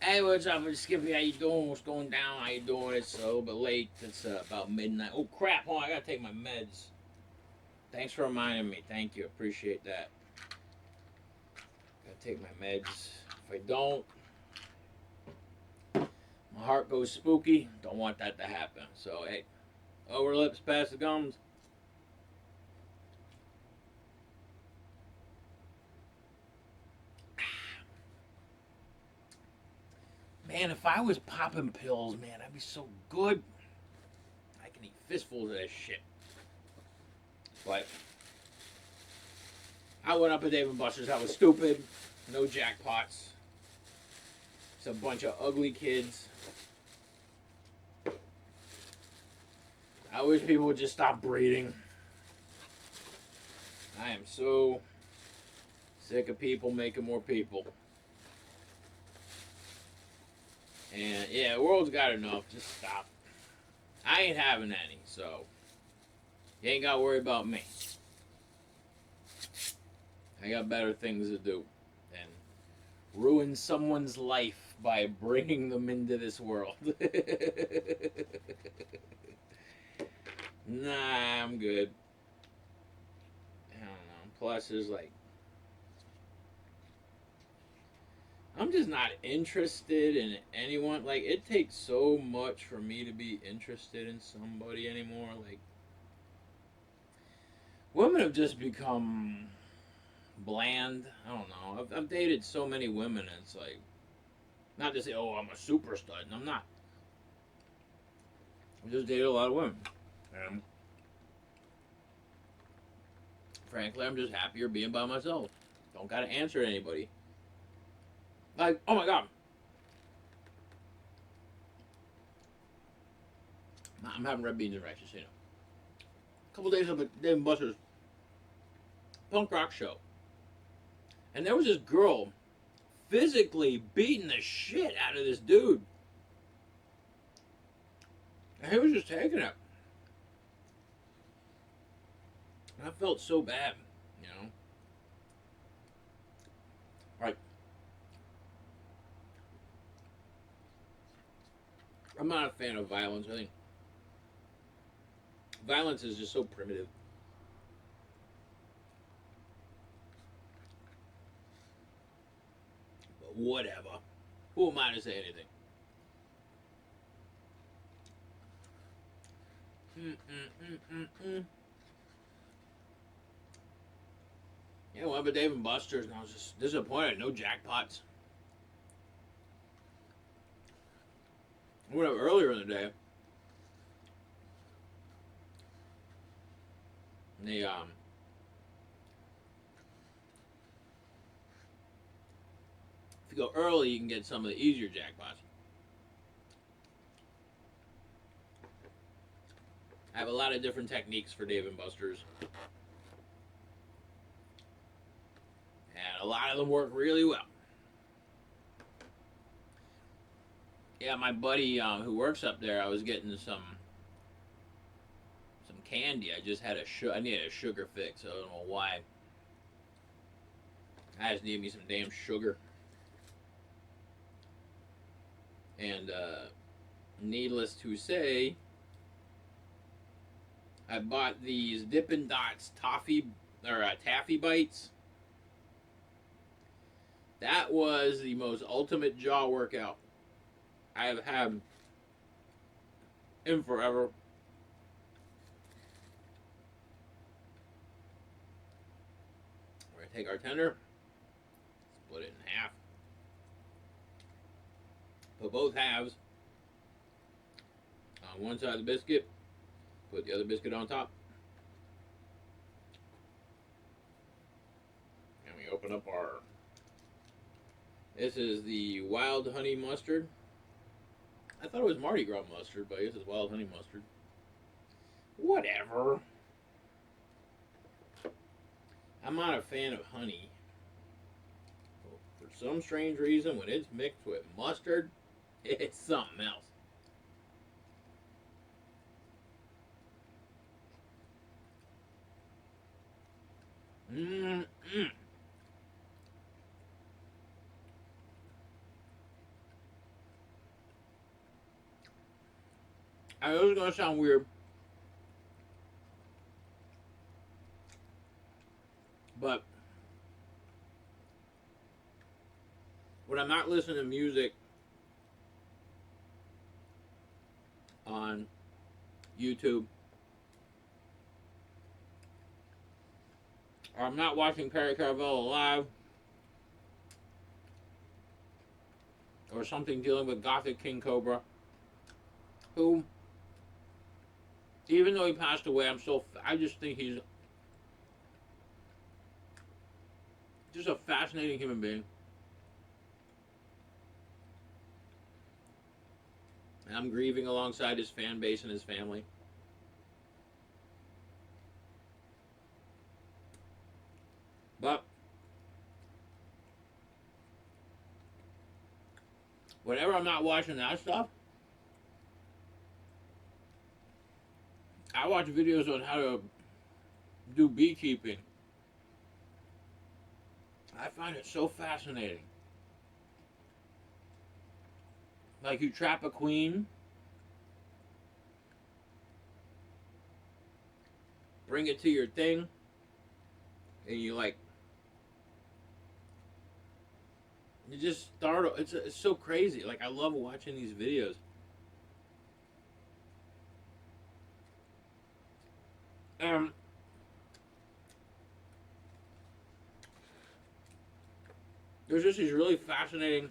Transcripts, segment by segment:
Hey, what's up? It's Skippy. How you doing? What's going down? How you doing? It's a little bit late. It's about midnight. Oh crap! Hold on, I gotta take my meds. Thanks for reminding me. Thank you. Appreciate that. Gotta take my meds. If I don't, my heart goes spooky. Don't want that to happen. So hey, over lips, past the gums. Man, if I was popping pills, man, I'd be so good. I can eat fistfuls of that shit. But I went up at Dave and Buster's. I was stupid. No jackpots. It's a bunch of ugly kids. I wish people would just stop breeding. I am so sick of people making more people. And yeah, the world's got enough. Just stop. I ain't having any, so you ain't got to worry about me. I got better things to do than ruin someone's life by bringing them into this world. Nah, I'm good. I don't know. Plus, there's like, I'm just not interested in anyone. Like, it takes so much for me to be interested in somebody anymore. Like, women have just become bland. I don't know. I've dated so many women, and it's like, not to say, oh, I'm a super stud. And I'm not. I just dated a lot of women. And frankly, I'm just happier being by myself. Don't gotta answer to anybody. Like, oh my god, I'm having red beans and rice, just so you know. A couple days up at Dave & Buster's punk rock show, and there was this girl physically beating the shit out of this dude, and he was just taking it. And I felt so bad, you know. Like, I'm not a fan of violence. I think violence is just so primitive. But whatever. Who am I to say anything? Mm-mm-mm-mm-mm. Yeah, went up at Dave & Buster's, and I was just disappointed. No jackpots. I went up earlier in the day. And if you go early, you can get some of the easier jackpots. I have a lot of different techniques for Dave & Buster's, and a lot of them work really well. Yeah, my buddy who works up there, I was getting some candy. I just had I needed a sugar fix. I don't know why. I just need me some damn sugar. And needless to say, I bought these Dippin' Dots toffee or taffy bites. That was the most ultimate jaw workout I have had in forever. We're gonna take our tender, split it in half, put both halves on one side of the biscuit, put the other biscuit on top, and we open up our. This is the wild honey mustard. I thought it was Mardi Gras mustard, but I guess it's wild honey mustard. Whatever. I'm not a fan of honey. For some strange reason, when it's mixed with mustard, it's something else. Mm-mm. I know it's gonna sound weird, but when I'm not listening to music on YouTube, or I'm not watching Perry Caravello live, or something dealing with Gothic King Cobra, who, even though he passed away, I just think he's just a fascinating human being. And I'm grieving alongside his fan base and his family. But whenever I'm not watching that stuff, I watch videos on how to do beekeeping. I find it so fascinating. Like, you trap a queen, bring it to your thing, and you just start. It's so crazy. Like, I love watching these videos. There's just these really fascinating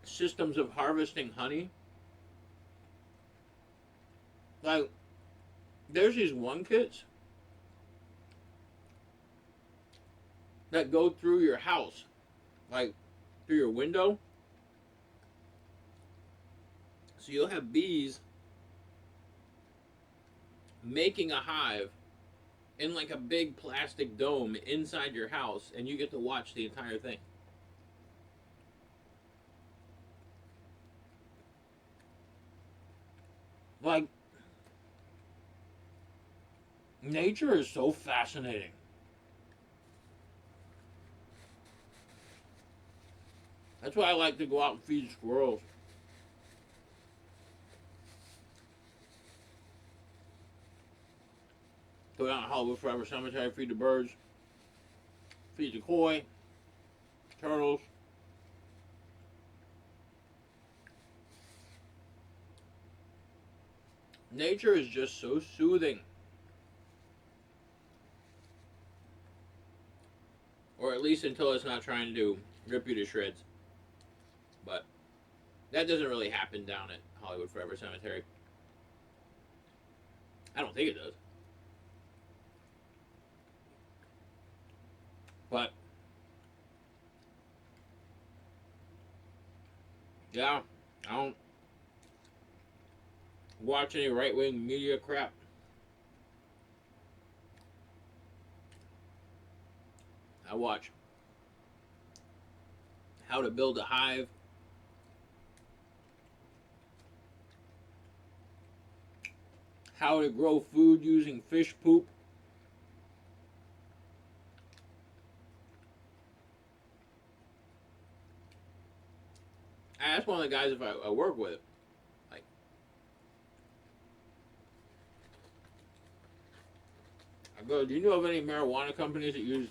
systems of harvesting honey. Like, there's these one kits that go through your house, like through your window. So you'll have bees making a hive in like a big plastic dome inside your house, and you get to watch the entire thing. Like, nature is so fascinating. That's why I like to go out and feed squirrels. Go down to Hollywood Forever Cemetery, feed the birds, feed the koi, turtles. Nature is just so soothing. Or at least until it's not trying to rip you to shreds. But that doesn't really happen down at Hollywood Forever Cemetery. I don't think it does. But yeah, I don't watch any right-wing media crap. I watch how to build a hive, how to grow food using fish poop. I asked one of the guys if I work with it. Like, I go, do you know of any marijuana companies that use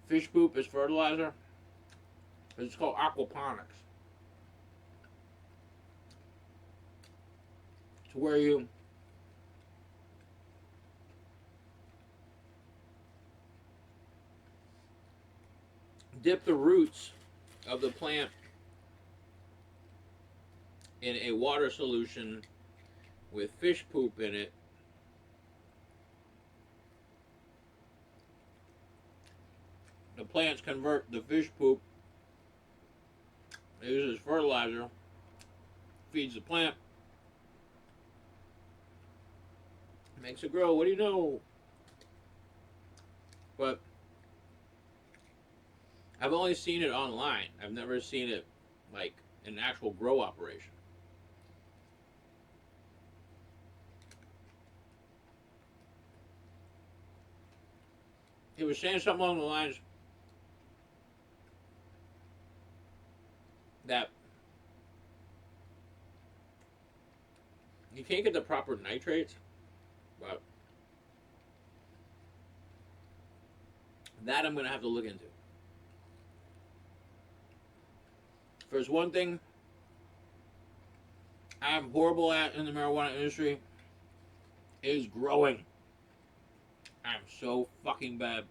fish poop as fertilizer? It's called aquaponics. It's where you dip the roots of the plant in a water solution with fish poop in it. The plants convert the fish poop, they use it as fertilizer, feeds the plant, makes it grow. What do you know? But I've only seen it online. I've never seen it like an actual grow operation. He was saying something along the lines that You can't get the proper nitrates, but that I'm going to have to look into. If there's one thing I'm horrible at in the marijuana industry, is growing. I'm so fucking bad.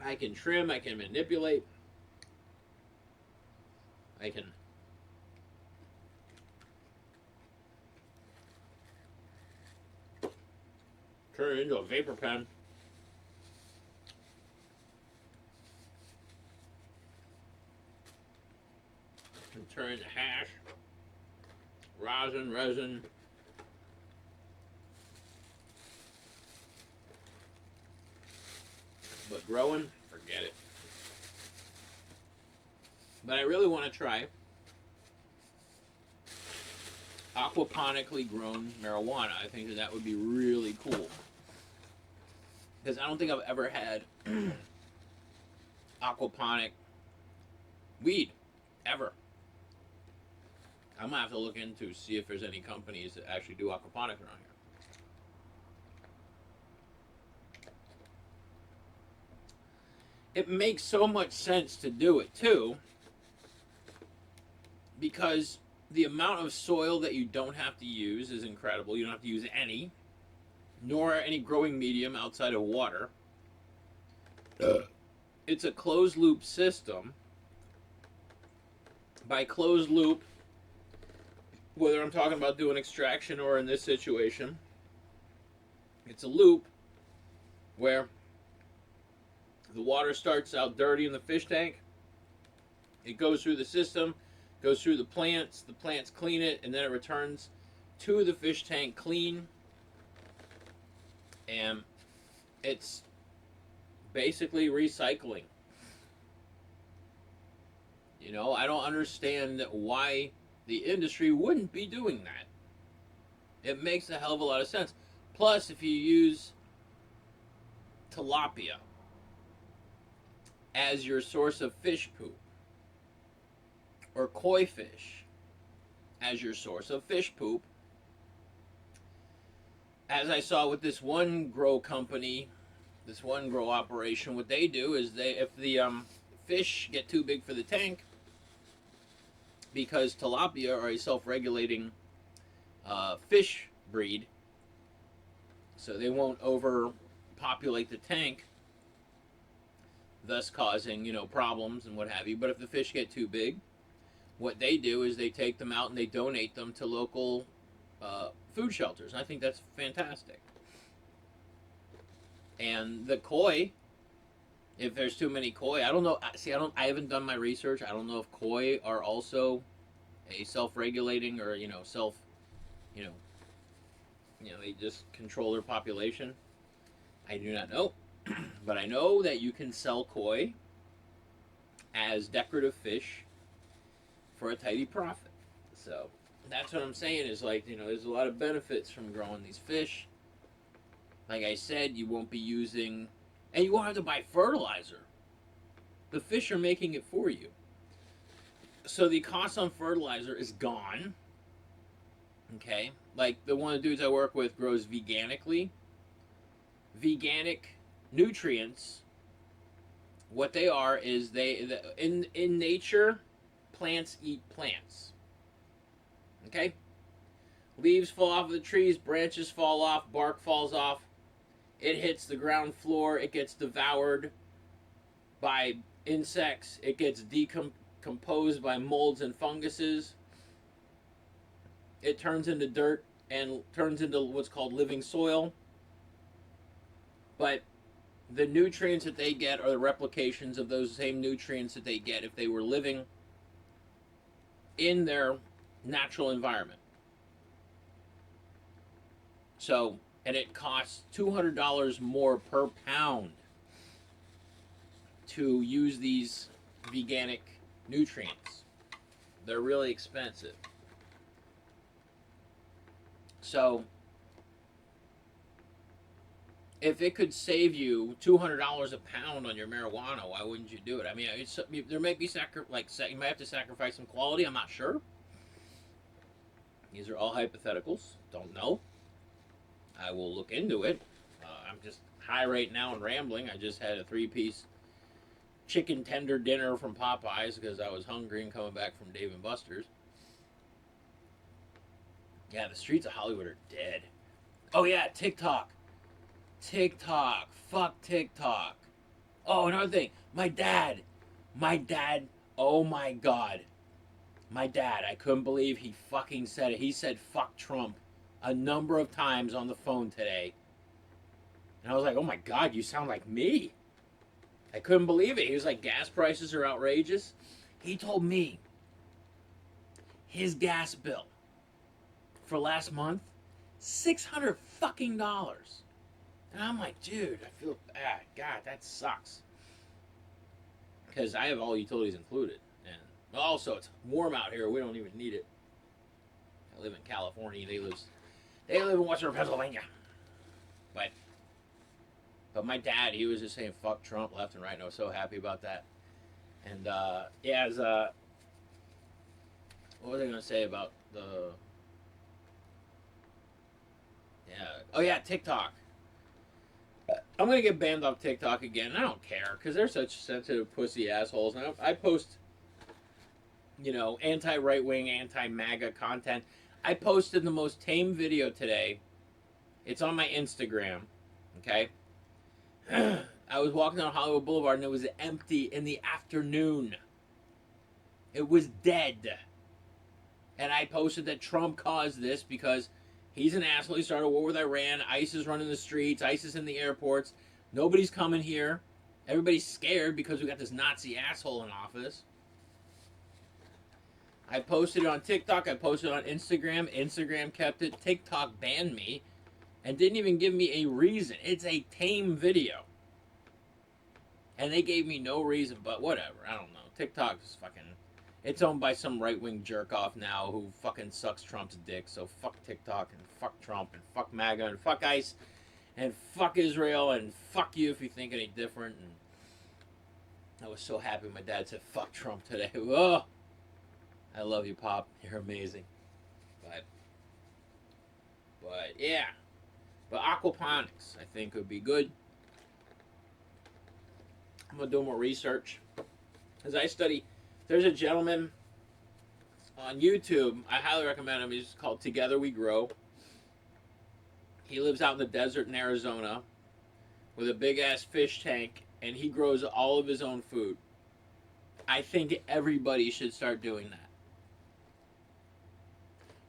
I can trim, I can manipulate, I can turn it into a vapor pen. And turn it into hash, rosin, resin. But growing, forget it. But I really want to try aquaponically grown marijuana. I think that would be really cool. Because I don't think I've ever had aquaponic weed, ever. I'm going to have to look into, see if there's any companies that actually do aquaponic around here. It makes so much sense to do it, too, because the amount of soil that you don't have to use is incredible. You don't have to use any, nor any growing medium outside of water. It's a closed loop system. By closed loop, whether I'm talking about doing extraction or in this situation, it's a loop where the water starts out dirty in the fish tank. It goes through the system, goes through the plants clean it, and then it returns to the fish tank clean. And it's basically recycling. You know, I don't understand why the industry wouldn't be doing that. It makes a hell of a lot of sense. Plus, if you use tilapia as your source of fish poop, or koi fish as your source of fish poop, as I saw with this one grow company, this one grow operation, what they do is if the fish get too big for the tank, because tilapia are a self-regulating fish breed, so they won't overpopulate the tank, thus causing, you know, problems and what have you. But if the fish get too big, what they do is they take them out and they donate them to local food shelters. And I think that's fantastic. And the koi, if there's too many koi, I don't know. See, I haven't done my research. I don't know if koi are also a self-regulating or, you know, you know, they just control their population. I do not know. But I know that you can sell koi as decorative fish for a tidy profit. So that's what I'm saying is, like, you know, there's a lot of benefits from growing these fish. Like I said, you won't be using, and you won't have to buy fertilizer. The fish are making it for you. So the cost on fertilizer is gone. Okay? Like the one of the dudes I work with grows veganically. Veganic nutrients, what they are is in nature, plants eat plants. Okay? Leaves fall off of the trees, branches fall off, bark falls off. It hits the ground floor, it gets devoured by insects, it gets decomposed by molds and funguses. It turns into dirt and turns into what's called living soil. But the nutrients that they get are the replications of those same nutrients that they get if they were living in their natural environment. So, and it costs $200 more per pound to use these veganic nutrients. They're really expensive. So, if it could save you $200 a pound on your marijuana, why wouldn't you do it? I mean, there may be you might have to sacrifice some quality. I'm not sure. These are all hypotheticals. Don't know. I will look into it. I'm just high right now and rambling. I just had a 3-piece chicken tender dinner from Popeyes because I was hungry and coming back from Dave and Buster's. Yeah, the streets of Hollywood are dead. Oh yeah, TikTok. Fuck TikTok. Oh, another thing. My dad. Oh my God. My dad, I couldn't believe he fucking said it. He said fuck Trump a number of times on the phone today. And I was like, oh my God, you sound like me. I couldn't believe it. He was like, gas prices are outrageous. He told me his gas bill for last month, $600 fucking dollars. And I'm like, dude, I feel bad. God, that sucks. Because I have all utilities included. And also, it's warm out here. We don't even need it. I live in California. They live in Western Pennsylvania. But my dad, he was just saying fuck Trump left and right, and I was so happy about that. And yeah, what was I gonna say about the? Yeah, oh yeah, TikTok. I'm gonna get banned off TikTok again. I don't care because they're such sensitive pussy assholes. And I post, anti-right wing, anti-MAGA content. I posted the most tame video today. It's on my Instagram. Okay. I was walking down Hollywood Boulevard and it was empty in the afternoon. It was dead. And I posted that Trump caused this because he's an asshole. He started a war with Iran. ICE is running the streets. ICE is in the airports. Nobody's coming here. Everybody's scared because we got this Nazi asshole in office. I posted it on TikTok. I posted it on Instagram. Instagram kept it. TikTok banned me and didn't even give me a reason. It's a tame video. And they gave me no reason, but whatever. I don't know. TikTok is fucking... It's owned by some right-wing jerk-off now who fucking sucks Trump's dick. So fuck TikTok and fuck Trump and fuck MAGA and fuck ICE and fuck Israel and fuck you if you think any different. And I was so happy my dad said fuck Trump today. Oh, I love you, Pop. You're amazing. But yeah. But aquaponics, I think, would be good. I'm going to do more research. As I study, there's a gentleman on YouTube. I highly recommend him. He's called Together We Grow. He lives out in the desert in Arizona with a big-ass fish tank, and he grows all of his own food. I think everybody should start doing that.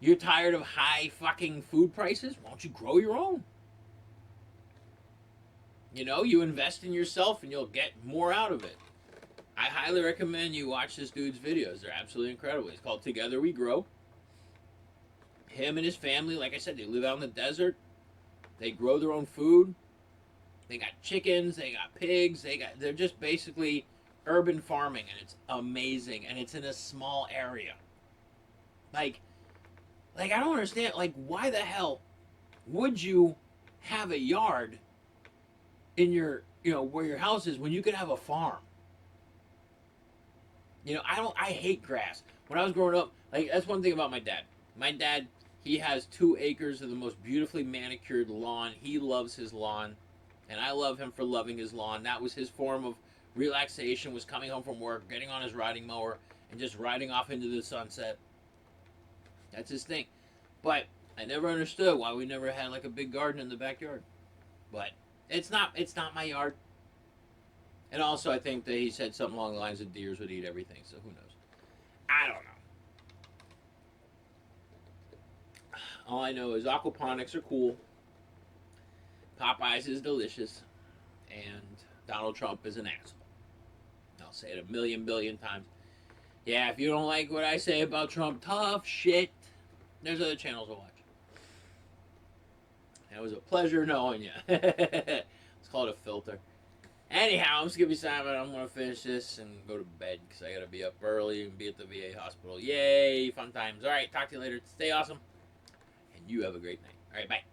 You're tired of high fucking food prices? Why don't you grow your own? You invest in yourself and you'll get more out of it. I highly recommend you watch this dude's videos. They're absolutely incredible. It's called Together We Grow. Him and his family, like I said, they live out in the desert. They grow their own food. They got chickens, they got pigs, they're just basically urban farming, and it's amazing, and it's in a small area. Like I don't understand, why the hell would you have a yard in your, where your house is when you could have a farm? I hate grass. When I was growing up, that's one thing about my dad. My dad, he has 2 acres of the most beautifully manicured lawn. He loves his lawn, and I love him for loving his lawn. That was his form of relaxation, was coming home from work, getting on his riding mower, and just riding off into the sunset. That's his thing. But I never understood why we never had a big garden in the backyard. But it's not my yard. And also I think that he said something along the lines of deers would eat everything, so who knows? I don't know. All I know is aquaponics are cool. Popeyes is delicious. And Donald Trump is an asshole. I'll say it a million billion times. Yeah, if you don't like what I say about Trump, tough shit. There's other channels to watch. It was a pleasure knowing you. It's called a filter. Anyhow, I'm skippysimon. I'm going to finish this and go to bed because I got to be up early and be at the VA hospital. Yay, fun times. All right, talk to you later. Stay awesome. And you have a great night. All right, bye.